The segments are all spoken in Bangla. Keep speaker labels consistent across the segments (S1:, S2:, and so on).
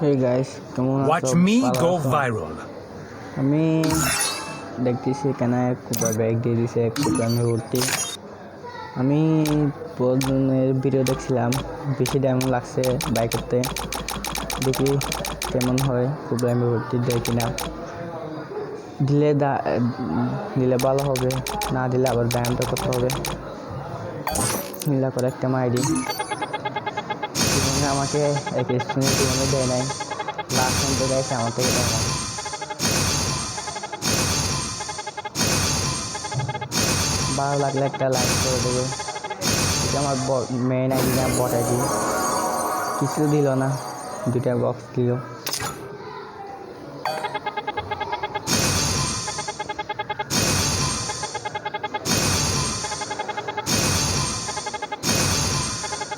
S1: Hey guys, কেমন আছো?
S2: Watch me
S1: ভালো
S2: go
S1: আছো?
S2: viral.
S1: আমি দেখতেছি এখানে কুবা ব্যাগ দিয়ে দিছে কুপলামে ভর্তি। আমি প্রথমের ভিডিও দেখছিলাম, বেশি দাম লাগছে বাইকেতে, দেখি কেমন হয় কুপলামে ভর্তি দেয় কিনা। দিলে ভালো হবে, না দিলে আবার দামটা করতে হবে। মিলা করে একটা আইডি জীবনে আমাকে এক স্টুডেন্ট জীবনে দেয় নাই, লাস্ট পর্যন্ত গেছে আমার থেকে দেয় না। ভালো লাগলে একটা লাইক করে দেবে। এটা আমার মেইন আইডি না, বট আইডি। কিছু দিল না, দুটা বক্স দিল।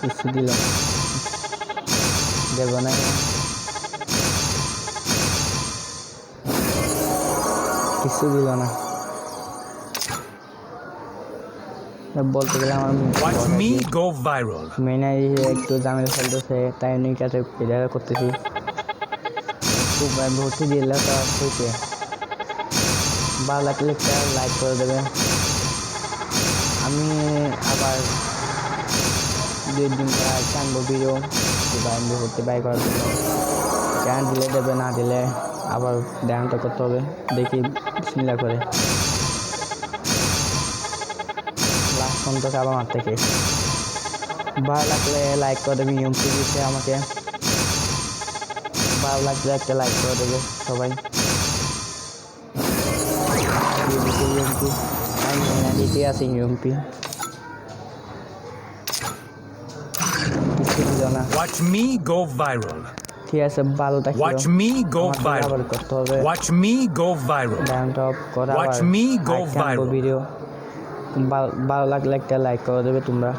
S1: কিছু দিল দেব না, কিছু দিল না। বলতে গেলে আমার
S2: Watch me go viral.
S1: Main ID একটু ঝামেলা চলতেছে, তাই আমি কাছে এটা করতেছি। খুব ভর্তি দিলে তো হয়েছে। ভালো লাগলে একটা লাইক করে দেবে। আমি আবার 2 দিন পর আনবো ভিডিও ভর্তি বাই করার জন্য। কেন দিলে দেবে, না দিলে আবার ড্যামটা করতে হবে। দেখি বিসমিল্লাহ করে লাস্ট পর্যন্ত আবার আমার থেকে। ভালো লাগলে লাইক করে দেবে। ইউএমপি দিচ্ছে আমাকে, ভালো লাগলে একটা লাইক করে দেবে সবাই। ইউএমপি আমি দিতে আছি ইউএমপি। কিছু দিল না।
S2: Watch me go viral.
S1: ঠিক আছে, ভালো থাকিও।
S2: Watch me go
S1: আবার
S2: viral.
S1: করতে হবে।
S2: Watch me go viral.
S1: ডাউনটা অফ করা।
S2: Watch me go viral.
S1: Video ভালো লাগলে একটা লাইক করে দেবে তোমরা।